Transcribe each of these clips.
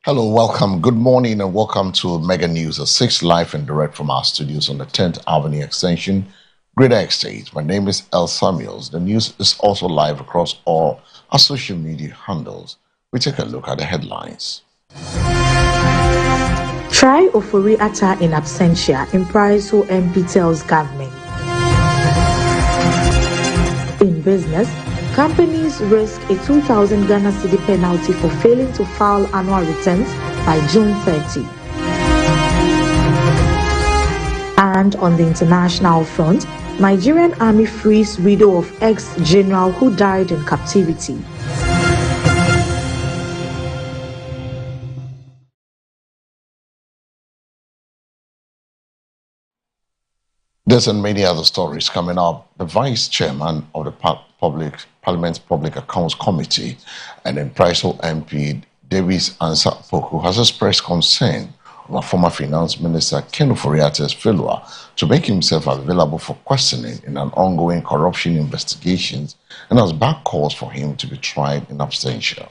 Hello, welcome. Good morning and welcome to Mega News at 6 live and direct from our studios on the 10th Avenue Extension, Greater Estate. My name is El Samuels. The news is also live across all our social media handles. We take a look at the headlines. Try Ofori Atta in absentia, Impraiso MP tells government. In business, companies risk a 2,000 Ghana cedi penalty for failing to file annual returns by June 30. And on the international front, Nigerian army frees widow of ex-general who died in captivity. This and many other stories coming up. The Vice Chairman of the Parliament's Public Accounts Committee and Impraiso MP Davis Ansah Poku has expressed concern over former Finance Minister Ken Ofori Atta's failure to make himself available for questioning in an ongoing corruption investigation and has backed calls for him to be tried in absentia.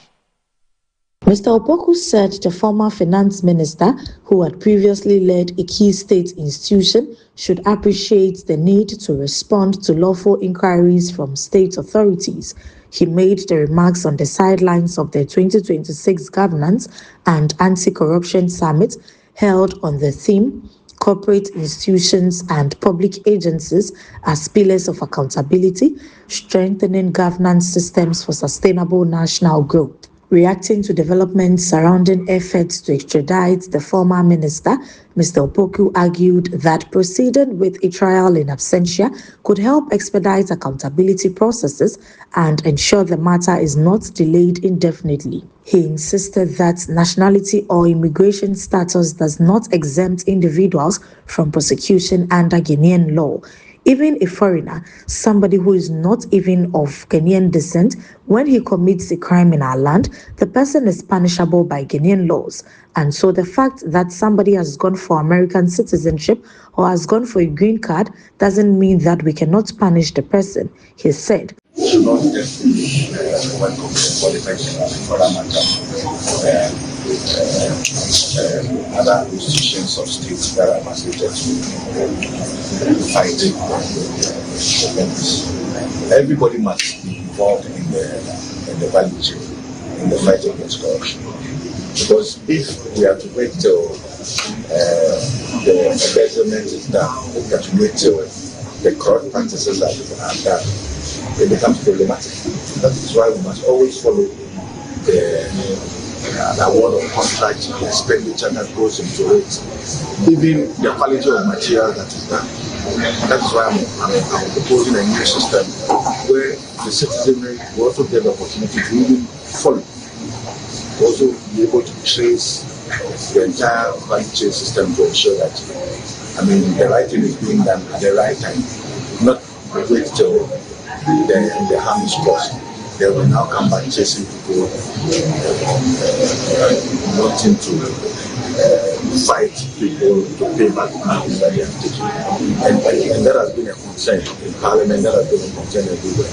Mr. Opoku said the former finance minister, who had previously led a key state institution, should appreciate the need to respond to lawful inquiries from state authorities. He made the remarks on the sidelines of the 2026 Governance and Anti-Corruption Summit held on the theme Corporate Institutions and Public Agencies as Pillars of Accountability, Strengthening Governance Systems for Sustainable National Growth. Reacting to developments surrounding efforts to extradite the former minister, Mr. Opoku argued that proceeding with a trial in absentia could help expedite accountability processes and ensure the matter is not delayed indefinitely. He insisted that nationality or immigration status does not exempt individuals from prosecution under Guinean law. Even a foreigner, somebody who is not even of Kenyan descent, when he commits a crime in our land, the person is punishable by Guinean laws. And so the fact that somebody has gone for American citizenship or has gone for a green card doesn't mean that we cannot punish the person, he said. Should not just welcome politics for that matter. Other institutions of states that are mandated to fight against. Everybody must be involved in the value chain, in the fight against corruption. Because if we are to wait till the embezzlement is done, we have to wait till the corrupt practices are done, it becomes problematic. That is why we must always follow the award of contract, the expenditure that goes into it, even the quality of material that is done. That is why I'm proposing a new system where the citizenry will also get the opportunity to even follow, also be able to trace the entire value chain system to ensure that, the right thing is being done at the right time, not wait till the harm is caused. They will now come back chasing people, wanting to fight people to pay back money that they have taken. And that has been a concern in Parliament, that has been a concern everywhere.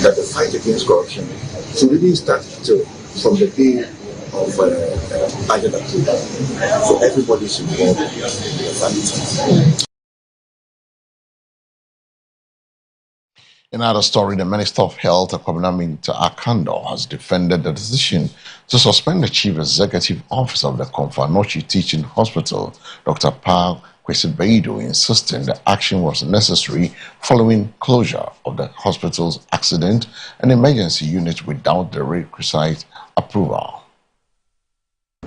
That the fight against corruption should really start from the day of budget approval. So everybody is involved in the fight. In another story, the Minister of Health, Kwabena Mintah Akandor, has defended the decision to suspend the Chief Executive Officer of the Komfo Anokye Teaching Hospital, Dr. Pa Kwesi Baidu, insisting the action was necessary following closure of the hospital's accident and emergency unit without the requisite approval.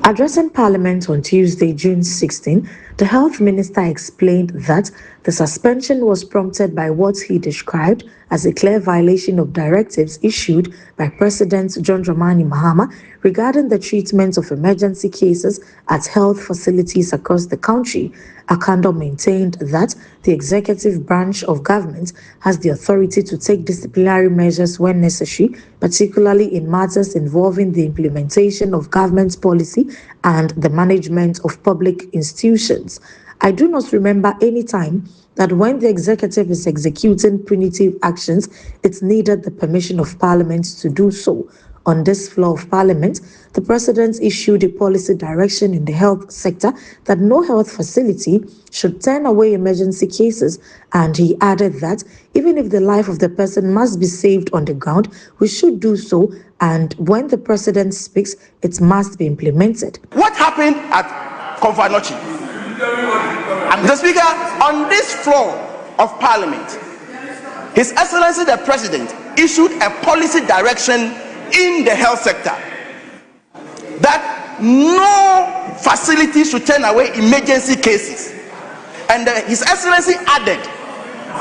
Addressing Parliament on Tuesday, June 16, the Health Minister explained that the suspension was prompted by what he described as a clear violation of directives issued by President John Dramani Mahama regarding the treatment of emergency cases at health facilities across the country. Akandor maintained that the executive branch of government has the authority to take disciplinary measures when necessary, particularly in matters involving the implementation of government policy and the management of public institutions. I do not remember any time that when the executive is executing punitive actions, it's needed the permission of Parliament to do so. On this floor of Parliament, the President issued a policy direction in the health sector that no health facility should turn away emergency cases, and he added that even if the life of the person must be saved on the ground, we should do so, and when the President speaks, it must be implemented. What happened at Komfo Anokye? Mr. Speaker, on this floor of Parliament, His Excellency the President issued a policy direction in the health sector that no facility should turn away emergency cases. And His Excellency added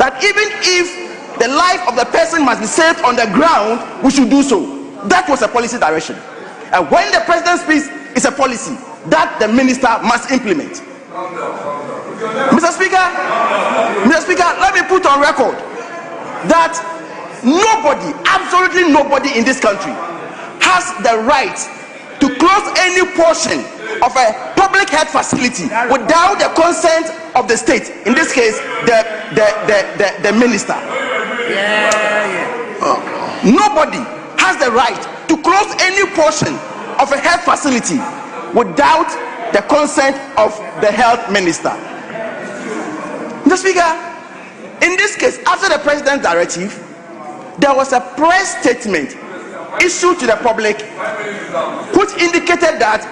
that even if the life of the person must be saved on the ground, we should do so. That was a policy direction. And when the President speaks, it's a policy that the minister must implement. Mr. Speaker, let me put on record that nobody, absolutely nobody in this country has the right to close any portion of a public health facility without the consent of the state, in this case the minister. Nobody has the right to close any portion of a health facility without the consent of the health minister. Mr. Speaker, in this case, after the President's directive, there was a press statement issued to the public which indicated that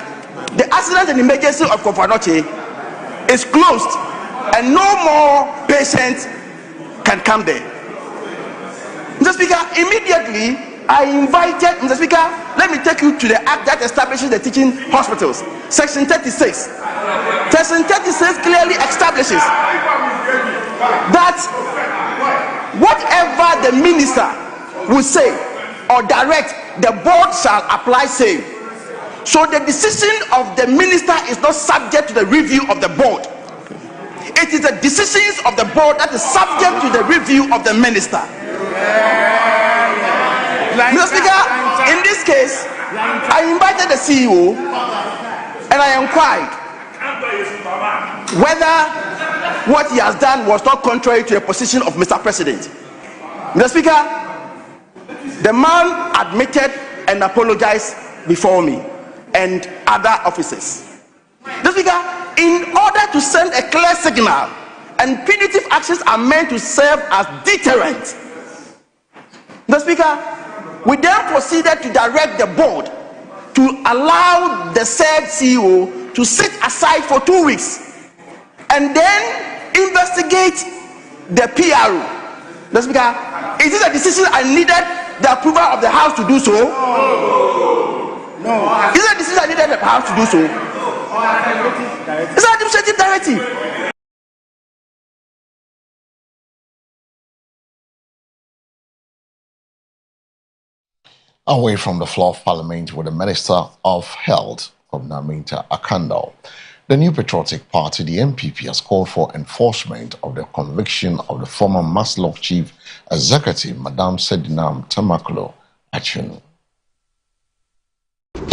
the accident and emergency of Komfo Anokye is closed and no more patients can come there. Mr. Speaker, immediately I invited, Mr. Speaker, let me take you to the act that establishes the teaching hospitals. Section 36. Section 36 clearly establishes that whatever the minister will say or direct, the board shall apply same. So the decision of the minister is not subject to the review of the board. It is the decisions of the board that is subject to the review of the minister. Mr. Speaker, in this case, I invited the CEO and I inquired whether what he has done was not contrary to the position of Mr. President. Mr. Speaker, the man admitted and apologized before me and other officers. Mr. Speaker, in order to send a clear signal, and punitive actions are meant to serve as deterrent. Mr. Speaker, we then proceeded to direct the board to allow the said CEO to sit aside for 2 weeks and then investigate the PRO. Mr. Speaker, is this a decision I needed the approval of the House to do so? No. Is it a decision I needed the House to do so? It's an administrative directive. Away from the floor of Parliament with the Minister of Health, Naminta Akandor. The New Patriotic Party, the NPP, has called for enforcement of the conviction of the former Maslow Chief Executive, Madam Sedinam Tamaklo Achunu.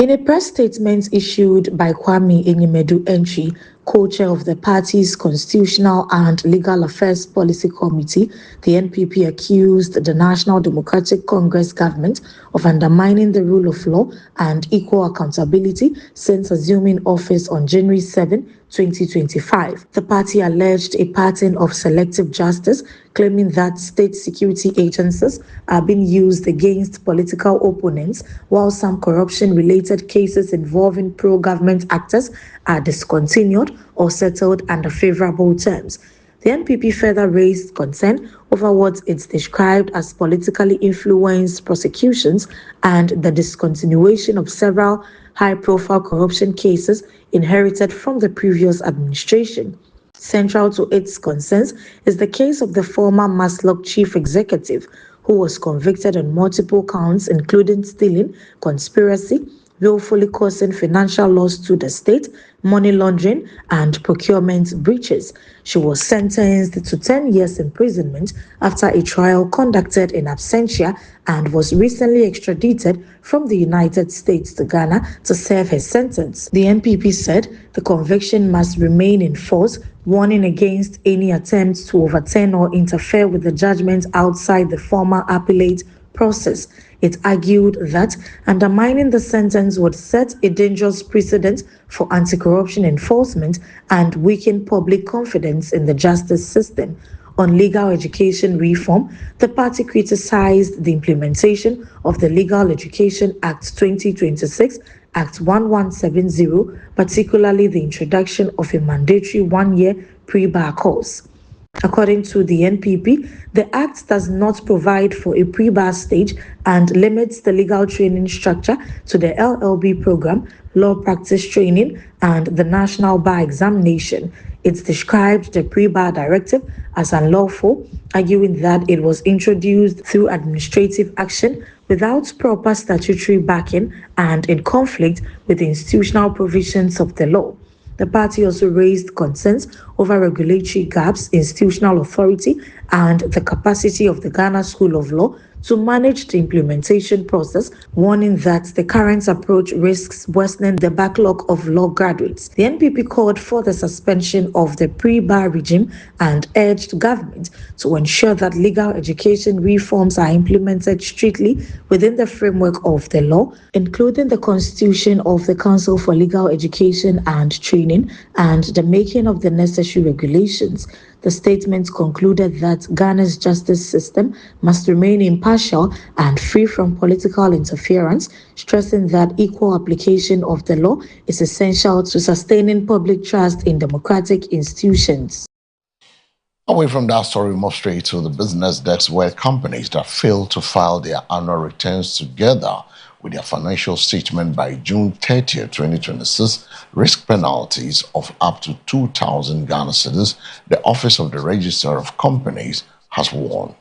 In a press statement issued by Kwame Enyimedu Entry, co-chair of the party's Constitutional and Legal Affairs Policy Committee, the NPP accused the National Democratic Congress government of undermining the rule of law and equal accountability since assuming office on January 7, 2025. The party alleged a pattern of selective justice, claiming that state security agencies are being used against political opponents, while some corruption-related cases involving pro-government actors are discontinued or settled under favorable terms. The NPP further raised concern over what it's described as politically influenced prosecutions and the discontinuation of several high-profile corruption cases inherited from the previous administration. Central to its concerns is the case of the former Maslow chief executive, who was convicted on multiple counts including stealing, conspiracy, willfully causing financial loss to the state, money laundering, and procurement breaches. She was sentenced to 10 years imprisonment after a trial conducted in absentia and was recently extradited from the United States to Ghana to serve her sentence. The NPP said the conviction must remain in force, warning against any attempts to overturn or interfere with the judgment outside the former appellate process. It argued that undermining the sentence would set a dangerous precedent for anti-corruption enforcement and weaken public confidence in the justice system. On legal education reform, the party criticized the implementation of the Legal Education Act 2026, Act 1170, particularly the introduction of a mandatory one-year pre-bar course. According to the NPP, the Act does not provide for a pre-bar stage and limits the legal training structure to the LLB program, law practice training, and the National Bar Examination. It described the pre-bar directive as unlawful, arguing that it was introduced through administrative action without proper statutory backing and in conflict with the institutional provisions of the law. The party also raised concerns over regulatory gaps, institutional authority, and the capacity of the Ghana School of Law to manage the implementation process, warning that the current approach risks worsening the backlog of law graduates. The NPP called for the suspension of the pre-bar regime and urged government to ensure that legal education reforms are implemented strictly within the framework of the law, including the constitution of the Council for Legal Education and Training and the making of the necessary regulations. The statement concluded that Ghana's justice system must remain impartial and free from political interference, stressing that equal application of the law is essential to sustaining public trust in democratic institutions. Away from that story, we move straight to the business desk, where companies that fail to file their annual returns together with their financial statement by June 30, 2026, risk penalties of up to 2,000 Ghana cedis, the Office of the Registrar of Companies has warned.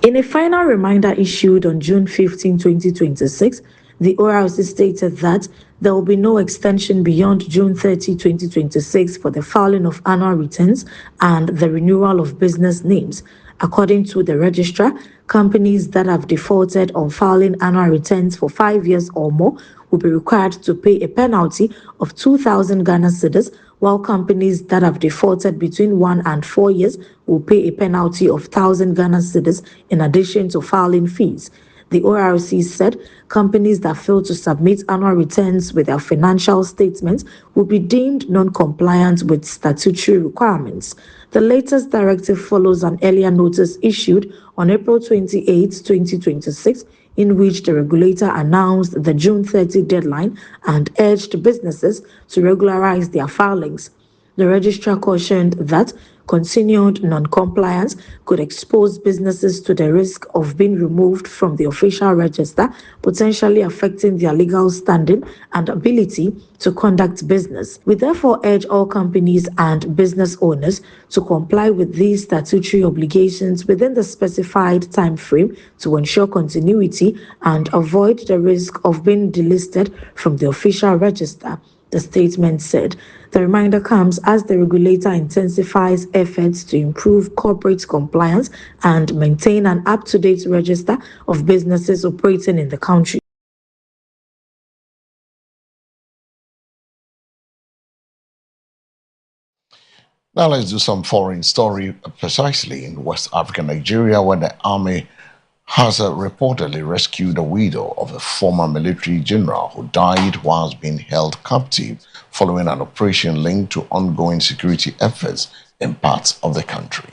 In a final reminder issued on June 15, 2026, the ORC stated that there will be no extension beyond June 30, 2026 for the filing of annual returns and the renewal of business names. According to the registrar, companies that have defaulted on filing annual returns for 5 years or more will be required to pay a penalty of 2,000 Ghana cedis, while companies that have defaulted between 1 and 4 years will pay a penalty of 1,000 Ghana cedis in addition to filing fees. The ORC said companies that fail to submit annual returns with their financial statements will be deemed non-compliant with statutory requirements. The latest directive follows an earlier notice issued on April 28, 2026, in which the regulator announced the June 30 deadline and urged businesses to regularize their filings. The registrar cautioned that continued non-compliance could expose businesses to the risk of being removed from the official register, potentially affecting their legal standing and ability to conduct business. We therefore urge all companies and business owners to comply with these statutory obligations within the specified time frame to ensure continuity and avoid the risk of being delisted from the official register. The statement said. The reminder comes as the regulator intensifies efforts to improve corporate compliance and maintain an up-to-date register of businesses operating in the country. Now let's do some foreign story, precisely in West Africa, Nigeria, where the army has reportedly rescued the widow of a former military general who died whilst being held captive following an operation linked to ongoing security efforts in parts of the country.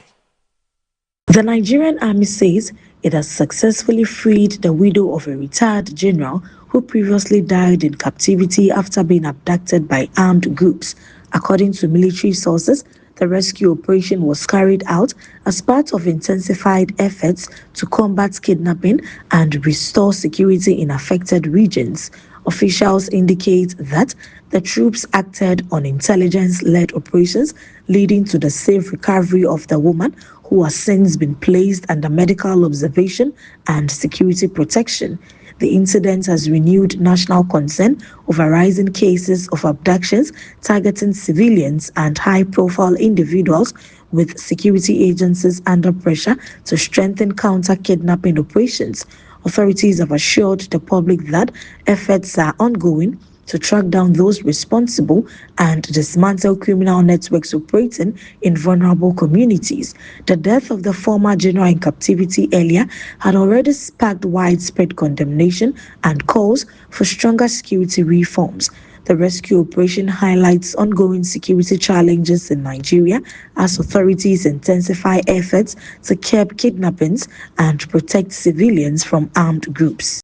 The Nigerian army says it has successfully freed the widow of a retired general who previously died in captivity after being abducted by armed groups. According to military sources, the rescue operation was carried out as part of intensified efforts to combat kidnapping and restore security in affected regions. Officials indicate that the troops acted on intelligence-led operations, leading to the safe recovery of the woman, who has since been placed under medical observation and security protection. The incident has renewed national concern over rising cases of abductions targeting civilians and high-profile individuals, with security agencies under pressure to strengthen counter-kidnapping operations. Authorities have assured the public that efforts are ongoing to track down those responsible and dismantle criminal networks operating in vulnerable communities. The death of the former general in captivity earlier had already sparked widespread condemnation and calls for stronger security reforms. The rescue operation highlights ongoing security challenges in Nigeria as authorities intensify efforts to curb kidnappings and protect civilians from armed groups.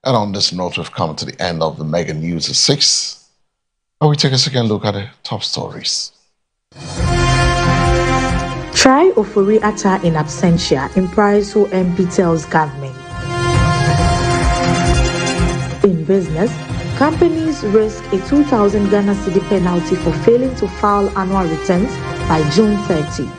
And on this note, we've come to the end of the Mega News at 6. And we take a second look at the top stories. Try Ofori Atta in absentia, Impraiso MP tells government. In business, companies risk a 2,000 Ghana cedi penalty for failing to file annual returns by June 30.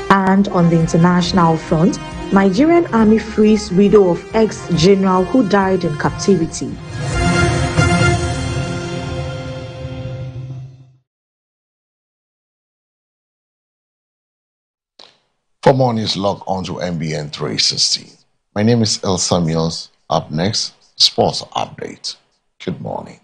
And on the international front, Nigerian army frees widow of ex-general who died in captivity. For more news, log on to MBN 360. My name is El Samuels. Up next, Sports Update. Good morning.